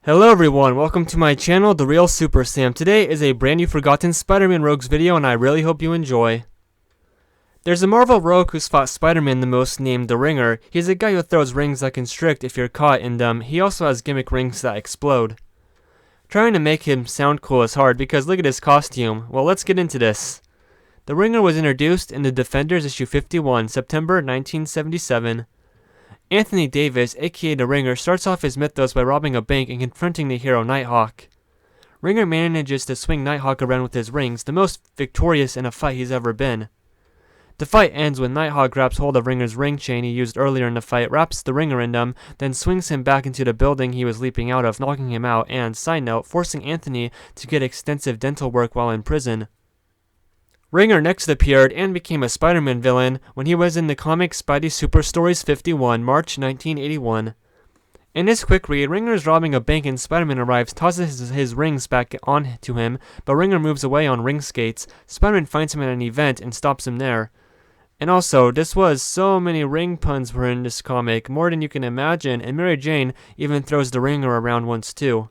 Hello everyone, welcome to my channel, The Real Super Sam. Today is a brand new forgotten Spider-Man Rogues video and I really hope you enjoy. There's a Marvel rogue who's fought Spider-Man the most named The Ringer. He's a guy who throws rings that constrict if you're caught, and he also has gimmick rings that explode. Trying to make him sound cool is hard because look at his costume. Well, let's get into this. The Ringer was introduced in the Defenders issue 51, September 1977. Anthony Davis, aka The Ringer, starts off his mythos by robbing a bank and confronting the hero Nighthawk. Ringer manages to swing Nighthawk around with his rings, the most victorious in a fight he's ever been. The fight ends when Nighthawk grabs hold of Ringer's ring chain he used earlier in the fight, wraps the Ringer in them, then swings him back into the building he was leaping out of, knocking him out, and, side note, forcing Anthony to get extensive dental work while in prison. Ringer next appeared and became a Spider-Man villain when he was in the comic Spidey Super Stories 51, March 1981. In this quick read, Ringer is robbing a bank and Spider-Man arrives, tosses his rings back on to him, but Ringer moves away on ring skates. Spider-Man finds him at an event and stops him there. And also, so many ring puns were in this comic, more than you can imagine, and Mary Jane even throws the Ringer around once too.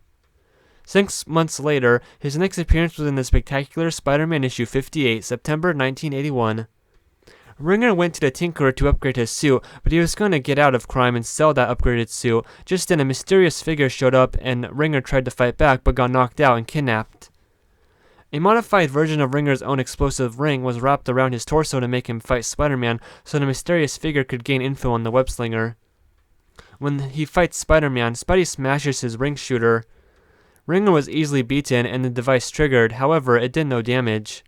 6 months later, his next appearance was in the Spectacular Spider-Man issue 58, September 1981. Ringer went to the Tinkerer to upgrade his suit, but he was going to get out of crime and sell that upgraded suit. Just then a mysterious figure showed up and Ringer tried to fight back but got knocked out and kidnapped. A modified version of Ringer's own explosive ring was wrapped around his torso to make him fight Spider-Man so the mysterious figure could gain info on the web-slinger. When he fights Spider-Man, Spidey smashes his ring shooter. Ringer was easily beaten and the device triggered, however, it did no damage.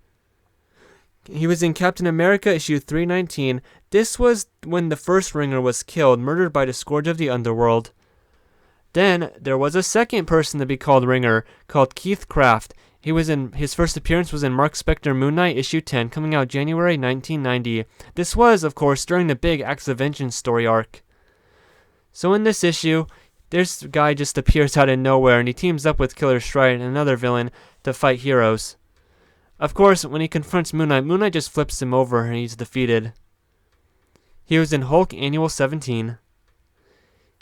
He was in Captain America issue 319. This was when the first Ringer was killed, murdered by the Scourge of the Underworld. Then, there was a second person to be called Ringer, called Keith Kraft. His first appearance was in Mark Spector Moon Knight issue 10, coming out January 1990. This was, of course, during the big Acts of Vengeance story arc. So in this issue, this guy just appears out of nowhere and he teams up with Killer Stride and another villain to fight heroes. Of course, when he confronts Moon Knight just flips him over and he's defeated. He was in Hulk Annual 17.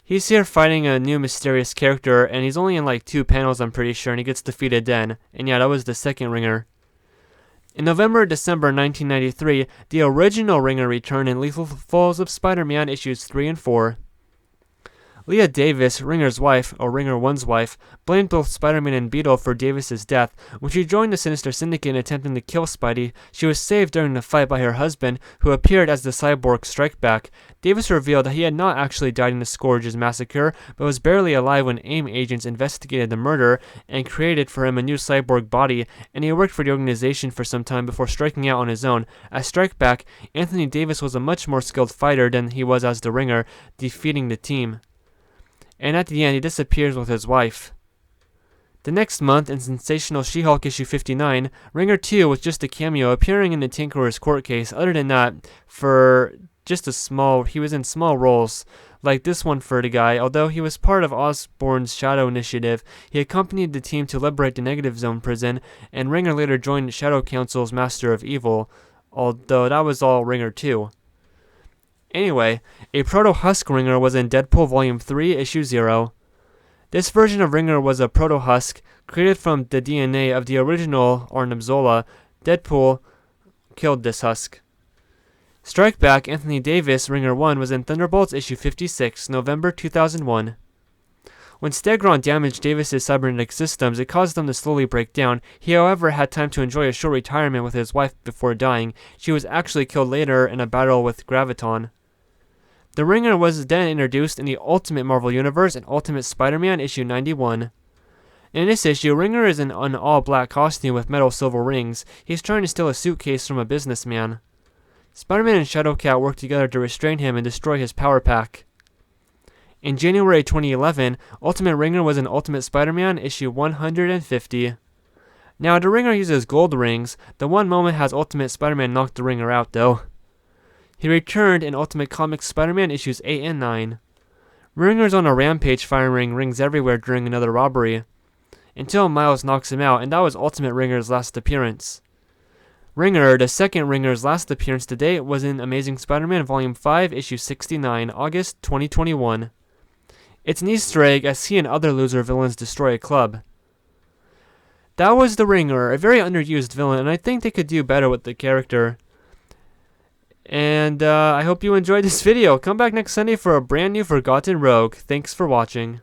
He's here fighting a new mysterious character and he's only in like 2 panels I'm pretty sure and he gets defeated then. And yeah, that was the second Ringer. In December 1993, the original Ringer returned in Lethal Falls of Spider-Man issues 3 and 4. Leah Davis, Ringer's wife, or Ringer 1's wife, blamed both Spider-Man and Beetle for Davis's death. When she joined the Sinister Syndicate in attempting to kill Spidey, she was saved during the fight by her husband, who appeared as the cyborg Strikeback. Davis revealed that he had not actually died in the Scourge's massacre, but was barely alive when AIM agents investigated the murder and created for him a new cyborg body, and he worked for the organization for some time before striking out on his own. As Strikeback, Anthony Davis was a much more skilled fighter than he was as the Ringer, defeating the team. And at the end, he disappears with his wife. The next month, in Sensational She-Hulk issue 59, Ringer 2 was just a cameo, appearing in the Tinkerer's court case. Other than that, he was in small roles, like this one for the guy. Although he was part of Osborn's Shadow Initiative, he accompanied the team to liberate the Negative Zone prison, and Ringer later joined Shadow Council's Master of Evil, although that was all Ringer 2. Anyway, a Proto-Husk Ringer was in Deadpool Volume 3, Issue 0. This version of Ringer was a Proto-Husk created from the DNA of the original Arnim Zola. Deadpool killed this husk. Strikeback Anthony Davis, Ringer 1, was in Thunderbolts Issue 56, November 2001. When Stegron damaged Davis's cybernetic systems, it caused them to slowly break down. He, however, had time to enjoy a short retirement with his wife before dying. She was actually killed later in a battle with Graviton. The Ringer was then introduced in the Ultimate Marvel Universe in Ultimate Spider-Man issue 91. In this issue, Ringer is in an all-black costume with metal silver rings. He's trying to steal a suitcase from a businessman. Spider-Man and Shadowcat work together to restrain him and destroy his power pack. In January 2011, Ultimate Ringer was in Ultimate Spider-Man issue 150. Now, the Ringer uses gold rings. The one moment has Ultimate Spider-Man knock the Ringer out, though. He returned in Ultimate Comics Spider-Man issues 8 and 9. Ringer's on a rampage firing rings everywhere during another robbery, until Miles knocks him out, and that was Ultimate Ringer's last appearance. Ringer, the second Ringer's last appearance to date, was in Amazing Spider-Man Volume 5, Issue 69, August 2021. It's an Easter egg as he and other loser villains destroy a club. That was the Ringer, a very underused villain, and I think they could do better with the character. And I hope you enjoyed this video. Come back next Sunday for a brand new Forgotten Rogue. Thanks for watching.